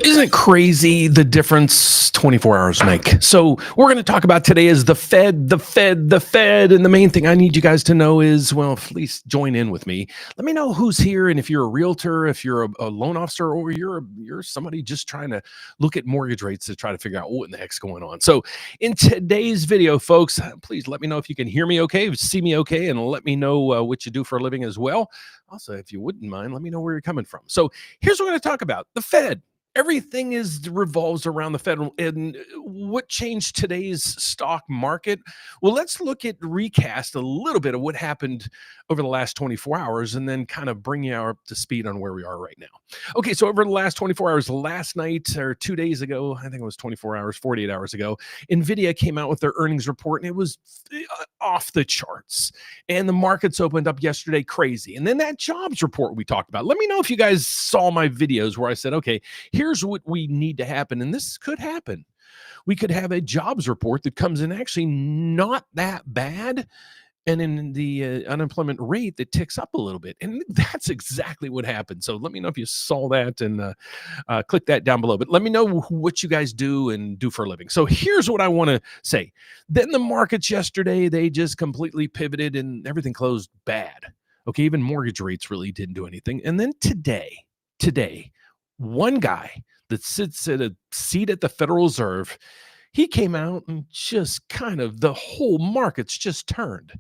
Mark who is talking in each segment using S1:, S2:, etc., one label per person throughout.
S1: Isn't it crazy the difference 24 hours make? So we're going to talk about today is the Fed. And the main thing I need you guys to know is, well, please join in with me. Let me know who's here. And if you're a realtor, if you're a loan officer, or you're somebody just trying to look at mortgage rates to try to figure out what in the heck's going on. So in today's video, folks, please let me know if you can hear me okay, see me okay, and let me know what you do for a living as well. Also, if you wouldn't mind, let me know where you're coming from. So here's what we're going to talk about: the Fed. Everything revolves around the Fed. And what changed today's stock market? Well, let's recast a little bit of what happened over the last 24 hours and then kind of bring you up to speed on where we are right now. Okay, so over the last 24 hours, last night or 2 days ago, I think it was 24 hours, 48 hours ago, NVIDIA came out with their earnings report, and it was off the charts. And the markets opened up yesterday crazy. And then that jobs report we talked about. Let me know if you guys saw my videos where I said, okay, here's what we need to happen. And this could happen. We could have a jobs report that comes in actually not that bad, and in the unemployment rate that ticks up a little bit. And that's exactly what happened. So let me know if you saw that, and click that down below. But let me know what you guys do and do for a living. So here's what I want to say. Then the markets yesterday, they just completely pivoted and everything closed bad. Okay, even mortgage rates really didn't do anything. And then today, one guy that sits at a seat at the Federal Reserve, he came out and just kind of the whole market's just turned.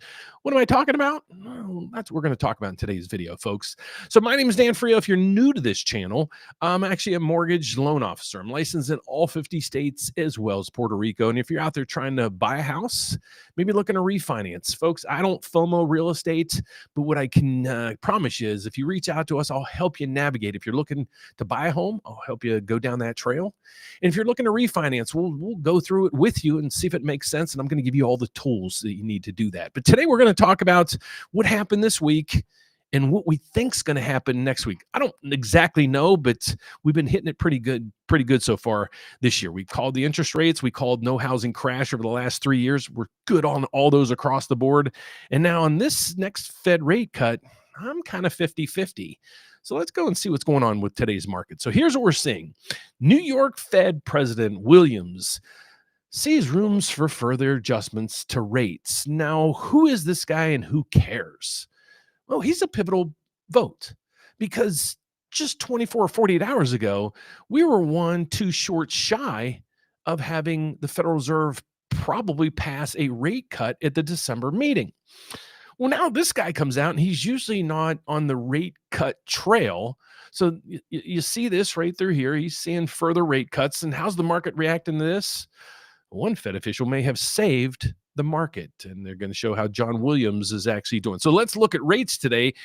S1: What am I talking about? Well, that's what we're going to talk about in today's video, folks. So my name is Dan Frio. If you're new to this channel, I'm actually a mortgage loan officer. I'm licensed in all 50 states as well as Puerto Rico. And if you're out there trying to buy a house, maybe looking to refinance, folks, I don't FOMO real estate, but what I can promise you is if you reach out to us, I'll help you navigate. If you're looking to buy a home, I'll help you go down that trail. And if you're looking to refinance, we'll go through it with you and see if it makes sense. And I'm going to give you all the tools that you need to do that. But today we're going to talk about what happened this week and what we think is going to happen next week. I don't exactly know, but we've been hitting it pretty good so far this year. We called the interest rates. We called no housing crash over the last 3 years. We're good on all those across the board. And now on this next Fed rate cut, I'm kind of 50-50. So let's go and see what's going on with today's market. So here's what we're seeing. New York Fed President Williams sees rooms for further adjustments to rates. Now, who is this guy and who cares? Well, he's a pivotal vote because just 24 or 48 hours ago, we were 1-2 short shy of having the Federal Reserve probably pass a rate cut at the December meeting. Well, now this guy comes out and he's usually not on the rate cut trail. So you see this right through here. He's seeing further rate cuts. And how's the market reacting to this? One Fed official may have saved the market, and they're going to show how John Williams is actually doing. So let's look at rates today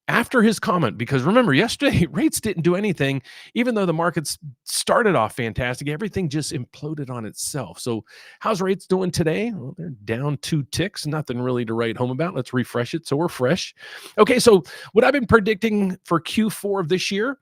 S1: after his comment, because remember, yesterday rates didn't do anything. Even though the markets started off fantastic, everything just imploded on itself. So how's rates doing today? Well, they're down 2 ticks. Nothing really to write home about. Let's refresh it so we're fresh. Okay, so what I've been predicting for Q4 of this year,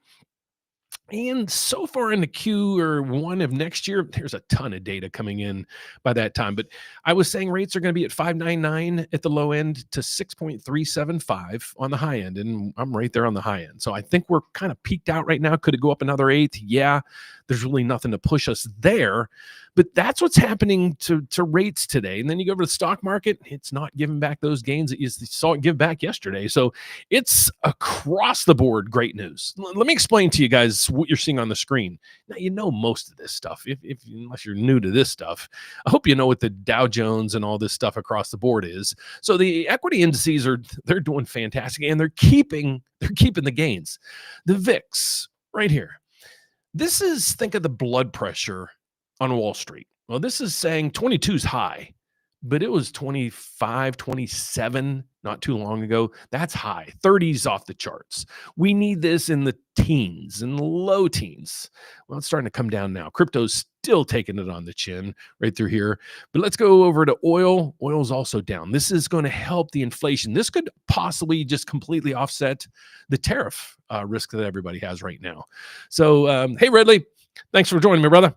S1: and so far in the Q1 of next year, there's a ton of data coming in by that time. But I was saying rates are going to be at 5.99 at the low end to 6.375 on the high end. And I'm right there on the high end. So I think we're kind of peaked out right now. Could it go up another 8? Yeah, there's really nothing to push us there. But that's what's happening to rates today. And then you go over to the stock market, it's not giving back those gains that you saw it give back yesterday. So it's across the board great news. Let me explain to you guys what you're seeing on the screen. Now, you know most of this stuff, unless you're new to this stuff. I hope you know what the Dow Jones and all this stuff across the board is. So the equity indices they're doing fantastic, and they're keeping the gains. The VIX right here. This is, think of the blood pressure on Wall Street. Well, this is saying 22 is high, but it was 25, 27 not too long ago. That's high. 30's off the charts. We need this in the teens and low teens. Well, it's starting to come down now. Crypto's still taking it on the chin right through here. But let's go over to oil. Oil's also down. This is going to help the inflation. This could possibly just completely offset the tariff risk that everybody has right now. So, hey, Redley, thanks for joining me, brother.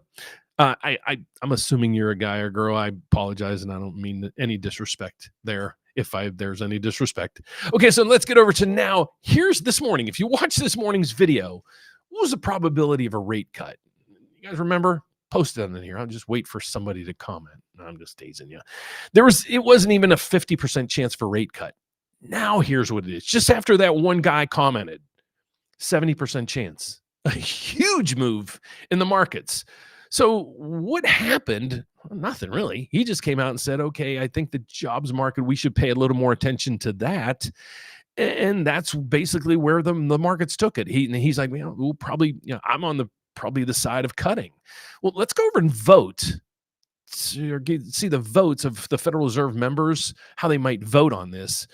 S1: I'm assuming you're a guy or girl. I apologize, and I don't mean any disrespect there. there's any disrespect. Okay, so let's get over to now. Here's this morning. If you watch this morning's video, what was the probability of a rate cut? You guys remember? Post it in here. I'll just wait for somebody to comment. No, I'm just teasing you. It wasn't even a 50% chance for rate cut. Now here's what it is. Just after that one guy commented, 70% chance. A huge move in the markets. So what happened? Well, nothing really. He just came out and said, okay, I think the jobs market, we should pay a little more attention to that. And that's basically where the markets took it. He's like, we'll probably, I'm on probably the side of cutting. Well, let's go over and vote. See the votes of the Federal Reserve members, how they might vote on this.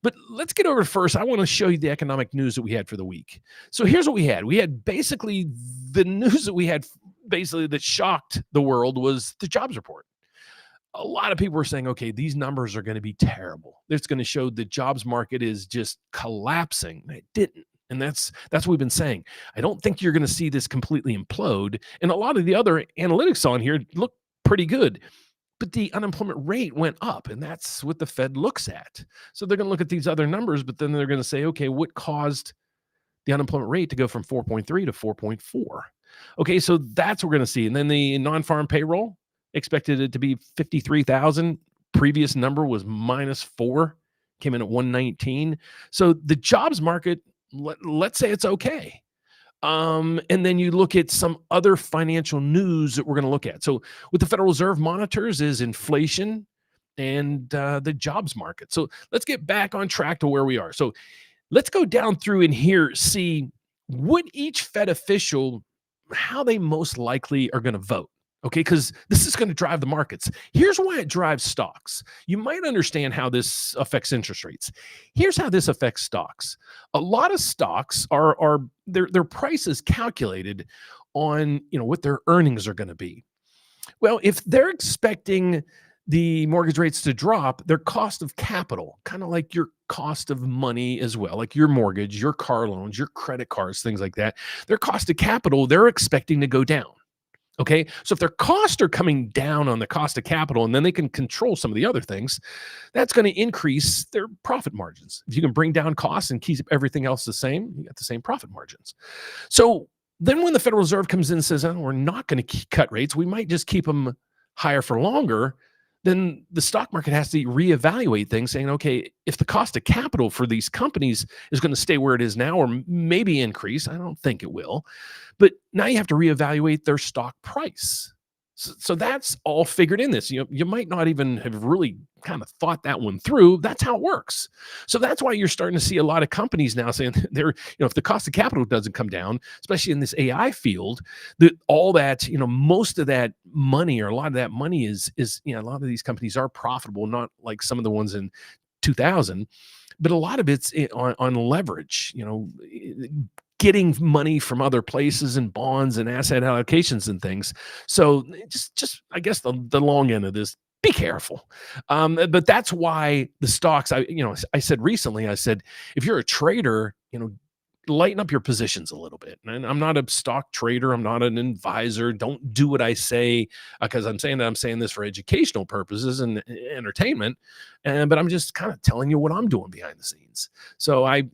S1: But let's get over first. I want to show you the economic news that we had for the week. So here's what we had. We had basically the news that we had basically that shocked the world was the jobs report. A lot of people were saying, okay, these numbers are going to be terrible. It's going to show the jobs market is just collapsing. It didn't. And that's what we've been saying. I don't think you're going to see this completely implode. And a lot of the other analytics on here look pretty good. But the unemployment rate went up, and that's what the Fed looks at. So they're going to look at these other numbers, but then they're going to say, okay, what caused the unemployment rate to go from 4.3 to 4.4? Okay, so that's what we're going to see. And then the non-farm payroll, expected it to be 53,000. Previous number was -4, came in at 119. So the jobs market, let's say it's okay. And then you look at some other financial news that we're going to look at. So what the Federal Reserve monitors is inflation and the jobs market. So let's get back on track to where we are. So let's go down through and here, see what each Fed official, how they most likely are going to vote. Okay, because this is going to drive the markets. Here's why it drives stocks. You might understand how this affects interest rates. Here's how this affects stocks. A lot of stocks are their price is calculated on what their earnings are going to be. Well, if they're expecting the mortgage rates to drop, their cost of capital, kind of like your cost of money as well, like your mortgage, your car loans, your credit cards, things like that, their cost of capital, they're expecting to go down. Okay, so if their costs are coming down on the cost of capital, and then they can control some of the other things, that's going to increase their profit margins. If you can bring down costs and keep everything else the same, you got the same profit margins. So then when the Federal Reserve comes in and says, we're not going to cut rates, we might just keep them higher for longer, then the stock market has to reevaluate things, saying, okay, if the cost of capital for these companies is going to stay where it is now or maybe increase, I don't think it will, but now you have to reevaluate their stock price. So that's all figured in this. You might not even have really kind of thought that one through. That's how it works. So that's why you're starting to see a lot of companies now saying if the cost of capital doesn't come down, especially in this AI field, that all that, most of that money or a lot of that money is a lot of these companies are profitable, not like some of the ones in 2000, but a lot of it's on leverage, getting money from other places and bonds and asset allocations and things. So just I guess the long end of this, be careful. But that's why the stocks, I said recently, if you're a trader, lighten up your positions a little bit. And I'm not a stock trader. I'm not an advisor. Don't do what I say because I'm saying this for educational purposes and entertainment. But I'm just kind of telling you what I'm doing behind the scenes. So I'm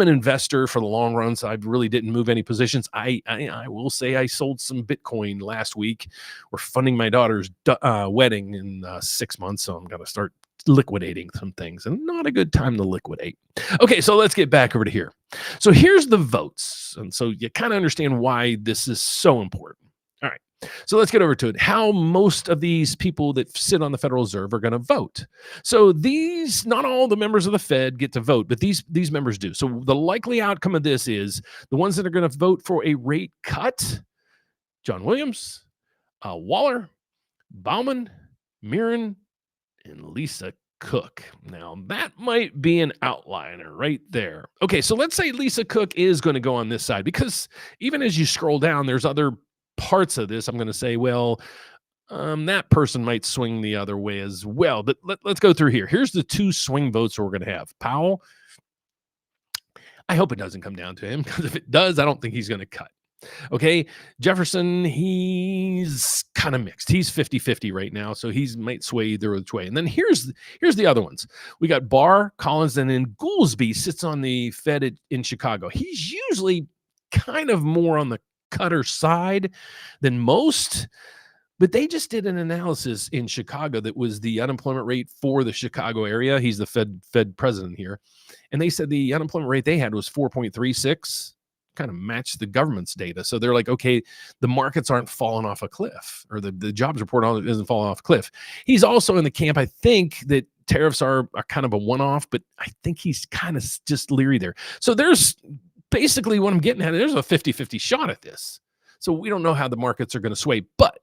S1: an investor for the long run. So I really didn't move any positions. I will say I sold some Bitcoin last week. We're funding my daughter's wedding in 6 months. So I'm going to start liquidating some things, and not a good time to liquidate. Okay, so let's get back over to here. So here's the votes. And so you kind of understand why this is so important. All right, so let's get over to it. How most of these people that sit on the Federal Reserve are going to vote. So not all the members of the Fed get to vote, but these members do. So the likely outcome of this is the ones that are going to vote for a rate cut: John Williams, Waller, Bauman, Mirren, and Lisa Cook. Now, that might be an outliner right there. Okay, so let's say Lisa Cook is going to go on this side, because even as you scroll down, there's other parts of this. I'm going to say, well, that person might swing the other way as well. But let's go through here. Here's the two swing votes we're going to have. Powell, I hope it doesn't come down to him, because if it does, I don't think he's going to cut. Okay. Jefferson, he's kind of mixed. He's 50-50 right now. So he's might sway either which way. And then here's the other ones. We got Barr, Collins, and then Goolsbee sits on the Fed in Chicago. He's usually kind of more on the cutter side than most. But they just did an analysis in Chicago that was the unemployment rate for the Chicago area. He's the Fed president here. And they said the unemployment rate they had was 4.36, kind of matched the government's data. So they're like, okay, the markets aren't falling off a cliff, or the jobs report isn't falling off a cliff. He's also in the camp, I think, that tariffs are kind of a one-off, but I think he's kind of just leery there. So there's basically what I'm getting at. There's a 50-50 shot at this. So we don't know how the markets are going to sway. But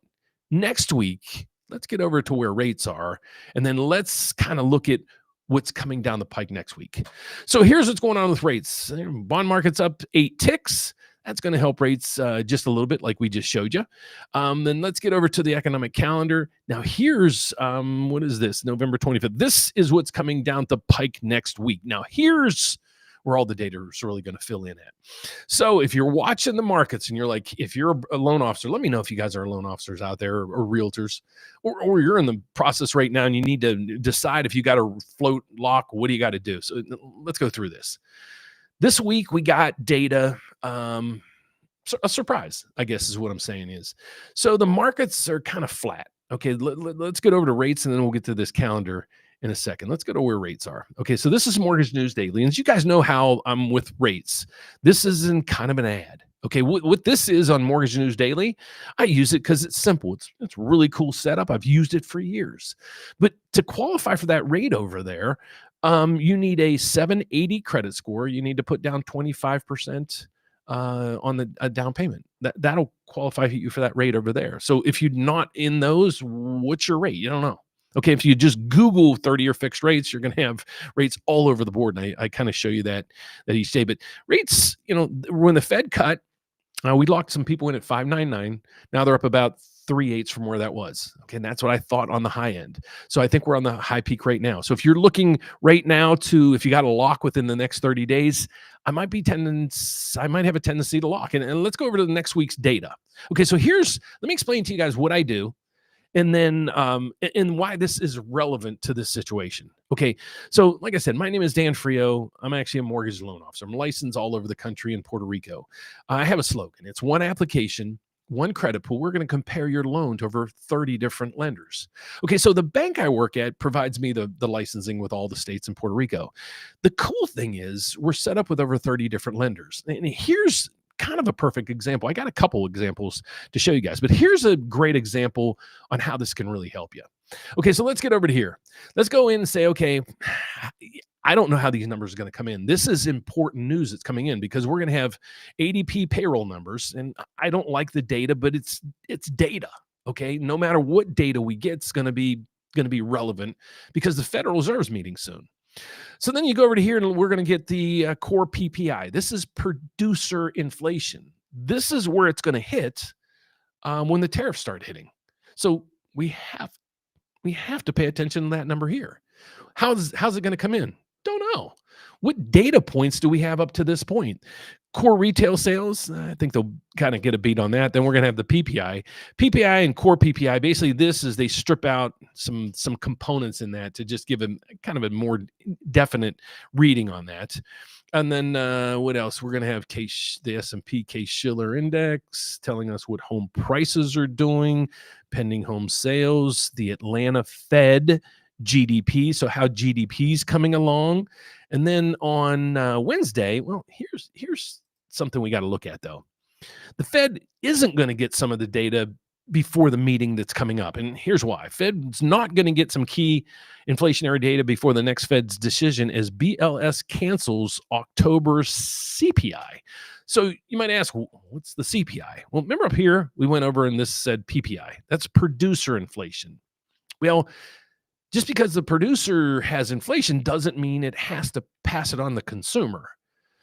S1: next week, let's get over to where rates are, and then let's kind of look at what's coming down the pike next week. So here's what's going on with rates. Bond market's up 8 ticks. That's going to help rates just a little bit, like we just showed you. Then let's get over to the economic calendar. Now here's, what is this? November 25th. This is what's coming down the pike next week. Now here's where all the data is really going to fill in at. So if you're watching the markets and you're like, if you're a loan officer, let me know if you guys are loan officers out there, or realtors, or you're in the process right now and you need to decide if you got to float, lock, what do you got to do? So let's go through this. This week we got data, a surprise, I guess is what I'm saying is. So the markets are kind of flat. Okay, let's get over to rates, and then we'll get to this calendar in a second. Let's go to where rates are. Okay, so this is Mortgage News Daily. And as you guys know how I'm with rates, this isn't kind of an ad. Okay, what this is on Mortgage News Daily, I use it because it's simple. It's really cool setup. I've used it for years. But to qualify for that rate over there, you need a 780 credit score. You need to put down 25% on the down payment. That'll qualify you for that rate over there. So if you're not in those, what's your rate? You don't know. Okay, if you just Google 30-year fixed rates, you're going to have rates all over the board. And I kind of show you that each day. But rates, when the Fed cut, we locked some people in at 5.99. Now they're up about 3/8 from where that was. Okay, and that's what I thought on the high end. So I think we're on the high peak right now. So if you're looking right now if you got a lock within the next 30 days, I might have a tendency to lock. And let's go over to the next week's data. Okay, so let me explain to you guys what I do, and then and why this is relevant to this situation. Okay, so like I said, my name is Dan Frio. I'm actually a mortgage loan officer. I'm licensed all over the country in Puerto Rico. I have a slogan. It's one application, one credit pool. We're going to compare your loan to over 30 different lenders. Okay, so the bank I work at provides me the licensing with all the states in Puerto Rico. The cool thing is we're set up with over 30 different lenders. And here's kind of a perfect example. I got a couple examples to show you guys, but here's a great example on how this can really help you. Okay, so let's get over to here. Let's go in and say, okay, I don't know how these numbers are going to come in. This is important news that's coming in because we're going to have ADP payroll numbers, and I don't like the data, but it's data. Okay, no matter what data we get, it's going to be relevant because the Federal Reserve's meeting soon. So then you go over to here and we're going to get the core PPI. This is producer inflation. This is where it's going to hit when the tariffs start hitting. So we have to pay attention to that number here. How's it going to come in? Don't know. What data points do we have up to this point? Core retail sales, I think they'll kind of get a beat on that. Then we're going to have the PPI. PPI and core PPI, basically this is they strip out some components in that to just give them kind of a more definite reading on that. And then what else? We're going to have the S&P Case-Shiller Index telling us what home prices are doing, pending home sales, the Atlanta Fed GDP, so how GDP is coming along. And then on Wednesday, well, here's something we got to look at, though. The Fed isn't going to get some of the data before the meeting that's coming up. And here's why. Fed's not going to get some key inflationary data before the next Fed's decision as BLS cancels October CPI. So you might ask, what's the CPI? Well, remember up here, we went over and this said PPI. That's producer inflation. Well, just because the producer has inflation doesn't mean it has to pass it on the consumer.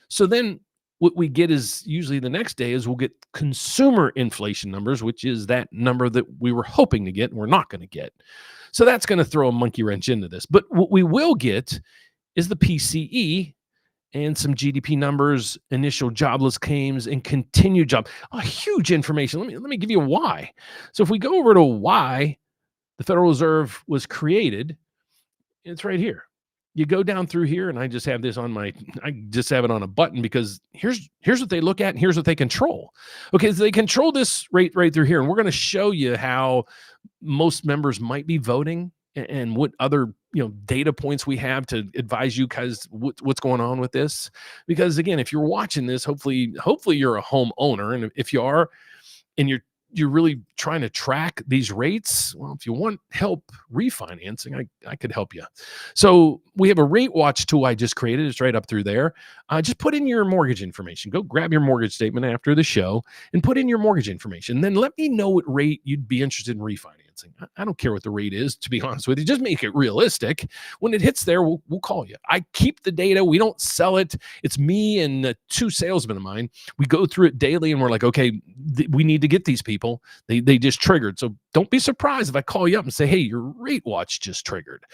S1: So then what we get is usually the next day is we'll get consumer inflation numbers, which is that number that we were hoping to get and we're not going to get. So that's going to throw a monkey wrench into this. But what we will get is the PCE and some GDP numbers, initial jobless claims, and continued job. Huge information. Let me give you why. So if we go over to why the Federal Reserve was created, it's right here. You go down through here, and I just have this on I just have it on a button because here's what they look at and here's what they control. Okay, so they control this rate right through here, and we're going to show you how most members might be voting and what other data points we have to advise you guys what's going on with this. Because again, if you're watching this, hopefully you're a homeowner, and if you are, and you're really trying to track these rates, well, if you want help refinancing, I could help you. So we have a RateWatch tool I just created. It's right up through there. Just put in your mortgage information. Go grab your mortgage statement after the show and put in your mortgage information. Then let me know what rate you'd be interested in refinancing. I don't care what the rate is, to be honest with you. Just make it realistic. When it hits there, we'll call you. I keep the data. We don't sell it. It's me and two salesmen of mine. We go through it daily, and we're like, okay, we need to get these people. They just triggered. So don't be surprised if I call you up and say, hey, your RateWatch just triggered.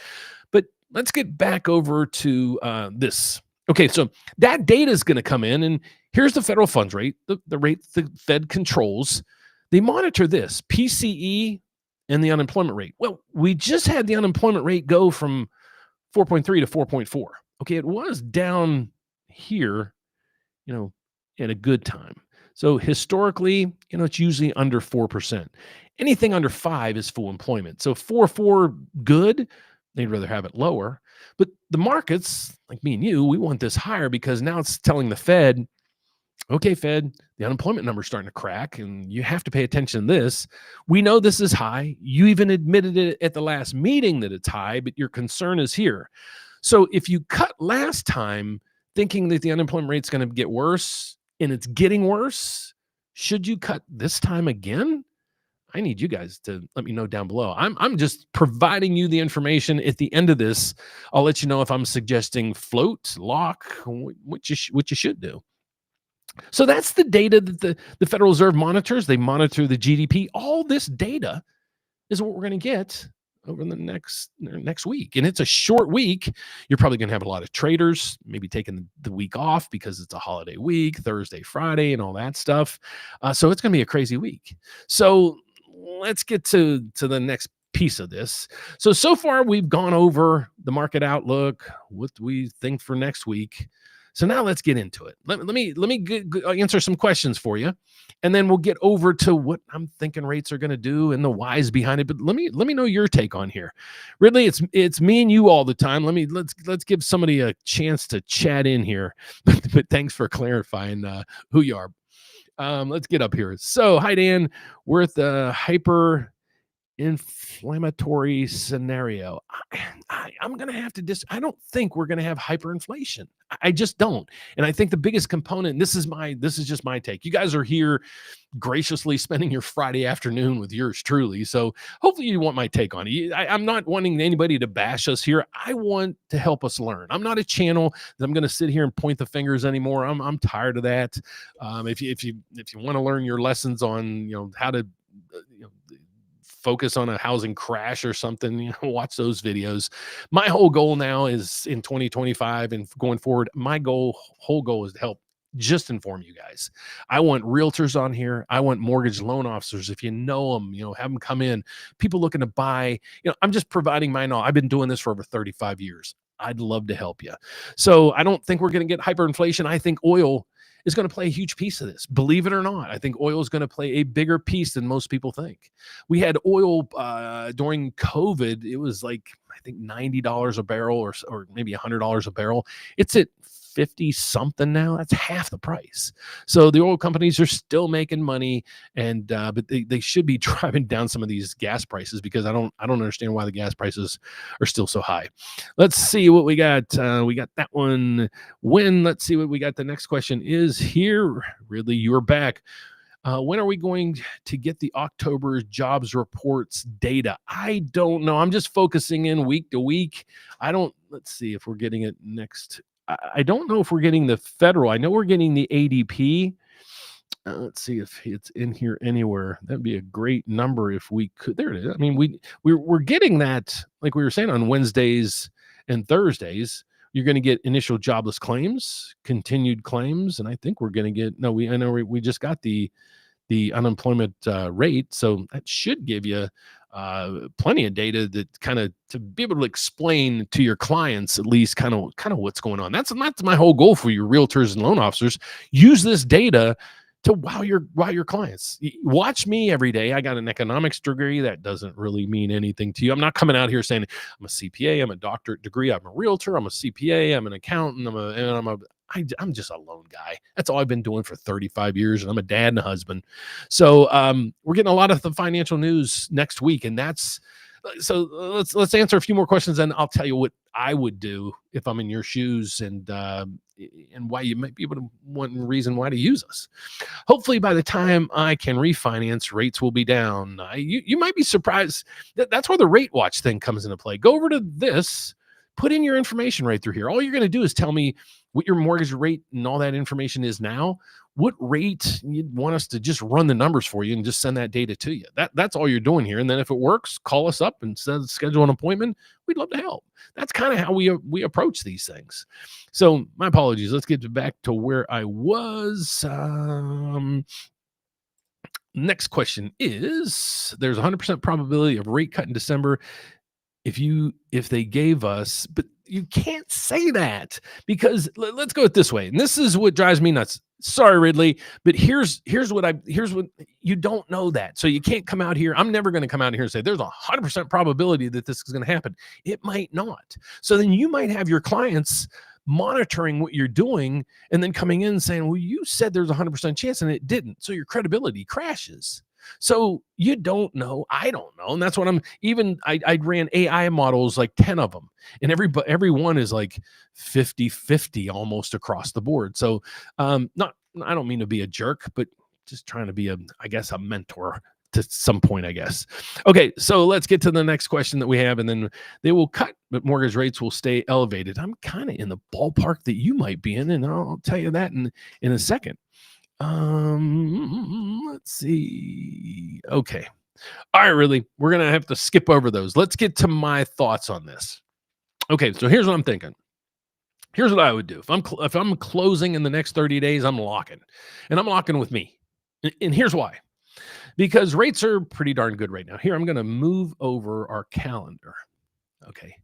S1: But let's get back over to this. Okay, so that data is going to come in, and here's the federal funds rate, the rate the Fed controls. They monitor this, PCE and the unemployment rate. Well, we just had the unemployment rate go from 4.3 to 4.4. Okay, it was down here, at a good time. So historically, it's usually under 4%. Anything under 5 is full employment. So 4.4 good, they'd rather have it lower. But the markets, like me and you, we want this higher because now it's telling the Fed, okay, Fed, the unemployment number is starting to crack, and you have to pay attention to this. We know this is high. You even admitted it at the last meeting that it's high, but your concern is here. So if you cut last time thinking that the unemployment rate is going to get worse, and it's getting worse, should you cut this time again? I need you guys to let me know down below. I'm just providing you the information. At the end of this, I'll let you know if I'm suggesting float, lock, what you should do. So that's the data that the Federal Reserve monitors. They monitor the GDP. All this data is what we're going to get over the next week. And it's a short week. You're probably going to have a lot of traders, maybe taking the week off because it's a holiday week, Thursday, Friday, and all that stuff. So it's going to be a crazy week. So let's get to the next piece of this. So far we've gone over the market outlook, what we think for next week. So now let's get into it. Let me answer some questions for you, and then we'll get over to what I'm thinking rates are going to do and the whys behind it. But let me know your take on here. Ridley, it's me and you all the time. Let's give somebody a chance to chat in here. But thanks for clarifying who you are. Let's get up here. So hi Dan, we're at the hyper inflammatory scenario. I'm going to have to I don't think we're going to have hyperinflation. I just don't. And I think the biggest component, this is just my take. You guys are here graciously spending your Friday afternoon with yours truly. So hopefully you want my take on it. I'm not wanting anybody to bash us here. I want to help us learn. I'm not a channel that I'm going to sit here and point the fingers anymore. I'm tired of that. If you want to learn your lessons on, how to, focus on a housing crash or something, watch those videos. My whole goal now is in 2025 and going forward, my whole goal is to help just inform you guys. I want realtors on here. I want mortgage loan officers. If you know them, have them come in. People looking to buy, I'm just providing my knowledge. I've been doing this for over 35 years. I'd love to help you. So I don't think we're going to get hyperinflation. I think oil is going to play a huge piece of this. Believe it or not, I think oil is going to play a bigger piece than most people think. We had oil during COVID. It was like, I think $90 a barrel or maybe $100 a barrel. It's at 50 something now. That's half the price. So the oil companies are still making money, and but they should be driving down some of these gas prices, because I don't understand why the gas prices are still so high. Let's see what we got. We got that one. Let's see what we got. The next question is here. Really, you're back. When are we going to get the October jobs reports data? I don't know. I'm just focusing in week to week. Let's see if we're getting it next. I don't know if we're getting the federal. I know we're getting the ADP. Let's see if it's in here anywhere. That'd be a great number if we could. There it is. I mean, we're getting that, like we were saying, on Wednesdays and Thursdays. You're going to get initial jobless claims, continued claims, and I think we're going to get I know we just got the unemployment rate, so that should give you plenty of data that kind of to be able to explain to your clients at least kind of what's going on. That's my whole goal for your realtors and loan officers. Use this data to wow your clients. Watch me every day. I got an economics degree. That doesn't really mean anything to you. I'm not coming out here saying I'm a CPA, I'm a doctorate degree, I'm a realtor, I'm a CPA, I'm an accountant, I'm just a loan guy. That's all I've been doing for 35 years, and I'm a dad and a husband. So we're getting a lot of the financial news next week, and so let's answer a few more questions, and I'll tell you what I would do if I'm in your shoes, and why you might be able to one reason why to use us. Hopefully, by the time I can refinance, rates will be down. You might be surprised that's where the RateWatch thing comes into play. Go over to this. Put in your information right through here. All you're going to do is tell me what your mortgage rate and all that information is now, what rate you'd want us to just run the numbers for you and just send that data to you. That's all you're doing here. And then if it works, call us up and schedule an appointment. We'd love to help. That's kind of how we approach these things. So my apologies. Let's get back to where I was. Next question is, there's 100% probability of rate cut in December if they gave us, but you can't say that because let's go it this way. And this is what drives me nuts. Sorry, Ridley, but here's what you don't know that. So you can't come out here. I'm never going to come out here and say there's 100% probability that this is going to happen. It might not. So then you might have your clients monitoring what you're doing and then coming in and saying, well, you said there's 100% chance and it didn't. So your credibility crashes. So you don't know. I don't know. And that's what I ran AI models, like 10 of them, and every one is like 50-50 almost across the board. So I don't mean to be a jerk, but just trying to be a mentor to some point, I guess. Okay. So let's get to the next question that we have. And then they will cut, but mortgage rates will stay elevated. I'm kind of in the ballpark that you might be in, and I'll tell you that in a second. Let's see. Okay. All right, really. We're going to have to skip over those. Let's get to my thoughts on this. Okay. So here's what I'm thinking. Here's what I would do. If I'm closing in the next 30 days, I'm locking, and I'm locking with me. And here's why, because rates are pretty darn good right now. Here, I'm going to move over our calendar. Okay.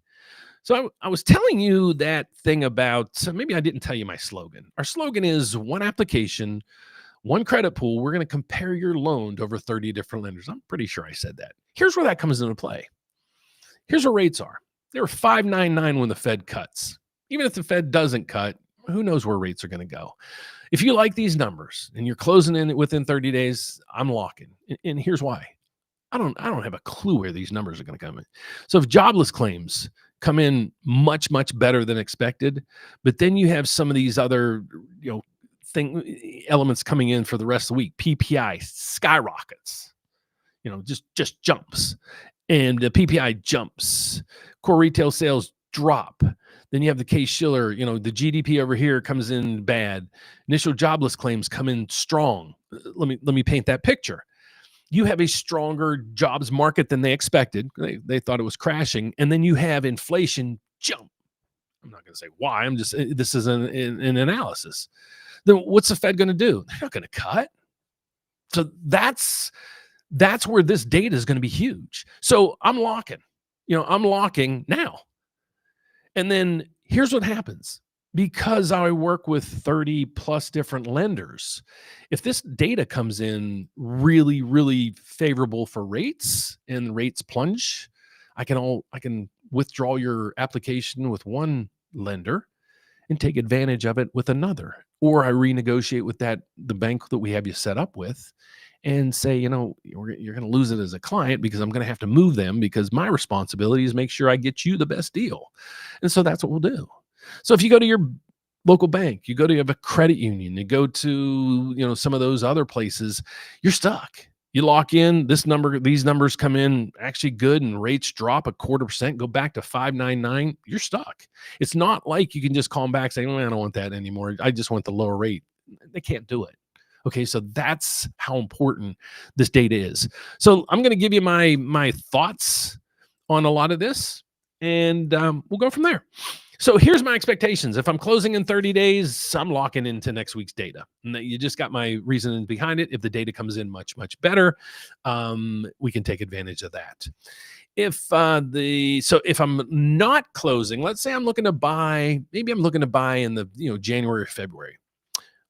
S1: So I was telling you that thing about, so maybe I didn't tell you my slogan. Our slogan is one application, one credit pool. We're going to compare your loan to over 30 different lenders. I'm pretty sure I said that. Here's where that comes into play. Here's where rates are. They were 5.99 when the Fed cuts. Even if the Fed doesn't cut, who knows where rates are going to go. If you like these numbers and you're closing in within 30 days, I'm locking. And here's why. I don't have a clue where these numbers are going to come in. So if jobless claims come in much, much better than expected, but then you have some of these other, elements coming in for the rest of the week. PPI skyrockets, just jumps, and the PPI jumps. Core retail sales drop. Then you have the Case-Shiller, the GDP over here comes in bad. Initial jobless claims come in strong. Let me paint that picture. You have a stronger jobs market than they expected. They thought it was crashing. And then you have inflation jump. I'm not going to say why. This is an analysis. Then what's the Fed going to do? They're not going to cut. So that's where this data is going to be huge. So I'm locking. I'm locking now. And then here's what happens. Because I work with 30 plus different lenders, if this data comes in really, really favorable for rates and rates plunge, I can withdraw your application with one lender and take advantage of it with another. Or I renegotiate with the bank that we have you set up with and say, you're going to lose it as a client because I'm going to have to move them because my responsibility is make sure I get you the best deal. And so that's what we'll do. So if you go to your local bank, you go to a credit union, you go to, some of those other places, you're stuck. You lock in these numbers come in actually good and rates drop 0.25%, go back to 5.99, you're stuck. It's not like you can just call them back saying, I don't want that anymore. I just want the lower rate. They can't do it. Okay. So that's how important this data is. So I'm going to give you my thoughts on a lot of this, and we'll go from there. So here's my expectations. If I'm closing in 30 days, I'm locking into next week's data. And you just got my reasoning behind it. If the data comes in much, much better, we can take advantage of that. If if I'm not closing, let's say I'm looking to buy, maybe I'm looking to buy in the January or February.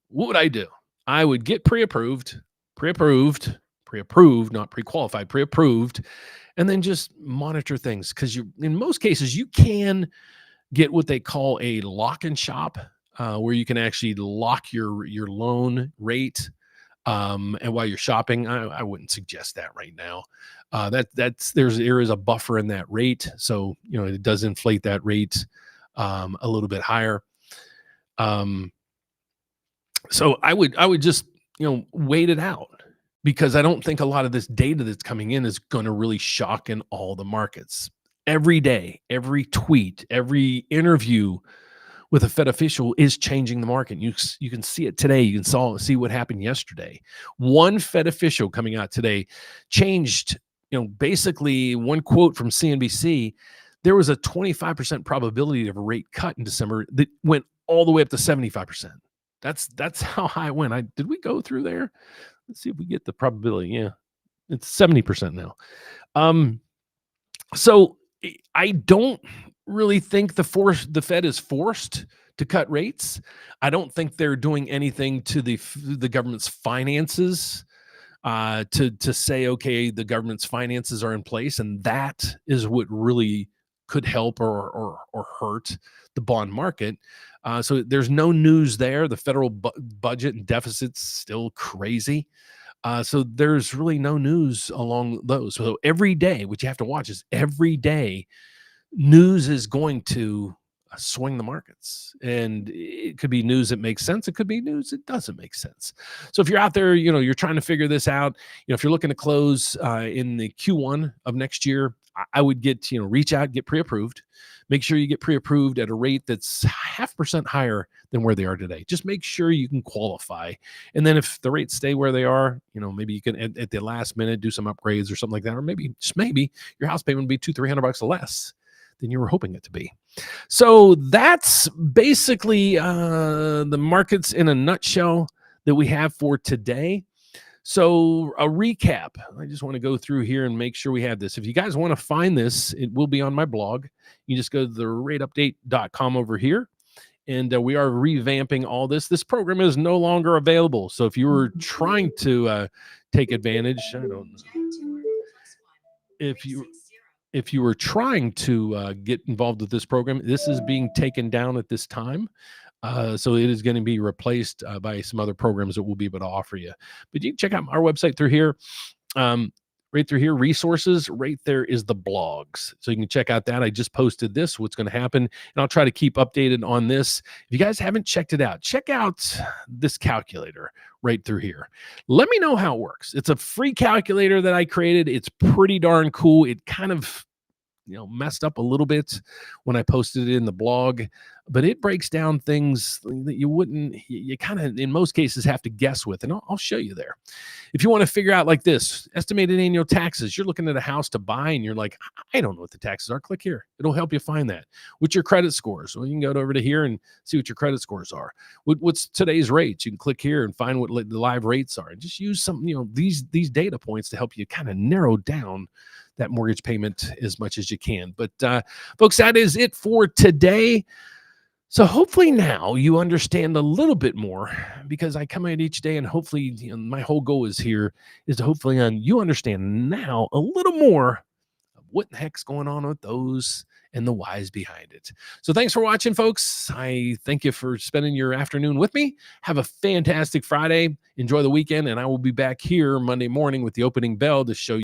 S1: What would I do? I would get pre-approved, not pre-qualified, pre-approved, and then just monitor things, because in most cases you can get what they call a lock and shop, where you can actually lock your loan rate. And while you're shopping, I wouldn't suggest that right now. There is a buffer in that rate, so it does inflate that rate a little bit higher. So I would just wait it out, because I don't think a lot of this data that's coming in is going to really shock in all the markets. Every day, every tweet, every interview with a Fed official is changing the market. You can see it today. You can see what happened yesterday. One Fed official coming out today changed, basically one quote from CNBC. There was a 25% probability of a rate cut in December that went all the way up to 75%. That's how high it went. Did we go through there? Let's see if we get the probability. Yeah, it's 70% now. So I don't really think the Fed is forced to cut rates. I don't think they're doing anything to the government's finances to say, okay, the government's finances are in place, and that is what really could help or hurt the bond market. So there's no news there. The federal budget and deficit's still crazy. So there's really no news along those. So every day, what you have to watch is every day, news is going to swing the markets. And it could be news that makes sense. It could be news that doesn't make sense. So if you're out there, you're trying to figure this out, if you're looking to close in the Q1 of next year, I would reach out, get pre-approved. Make sure you get pre-approved at a rate that's 0.5% higher than where they are today. Just make sure you can qualify. And then if the rates stay where they are, maybe you can at the last minute do some upgrades or something like that. Or maybe your house payment would be $200-300 less than you were hoping it to be. So that's basically the markets in a nutshell that we have for today. So a recap, I just want to go through here and make sure we have this. If you guys want to find this, it will be on my blog. You just go to the rateupdate.com over here. And we are revamping all this. This program is no longer available. So if you were trying to take advantage, if you were trying to get involved with this program, this is being taken down at this time. So it is going to be replaced by some other programs that we'll be able to offer you. But you can check out our website through here. Right through here, resources, right there is the blogs. So you can check out that. I just posted this, what's going to happen. And I'll try to keep updated on this. If you guys haven't checked it out, check out this calculator right through here. Let me know how it works. It's a free calculator that I created. It's pretty darn cool. It kind of messed up a little bit when I posted it in the blog, but it breaks down things that you kind of, in most cases, have to guess with. And I'll show you there. If you want to figure out like this, estimated annual taxes, you're looking at a house to buy and you're like, I don't know what the taxes are. Click here. It'll help you find that. What's your credit scores? Well, you can go over to here and see what your credit scores are. What's today's rates? You can click here and find what the live rates are, and just use some, these data points to help you kind of narrow down that mortgage payment as much as you can. But folks, that is it for today. So hopefully now you understand a little bit more, because I come out each day and hopefully my whole goal is to hopefully you understand now a little more of what the heck's going on with those and the whys behind it. So thanks for watching, folks. I thank you for spending your afternoon with me. Have a fantastic Friday. Enjoy the weekend, and I will be back here Monday morning with the opening bell to show you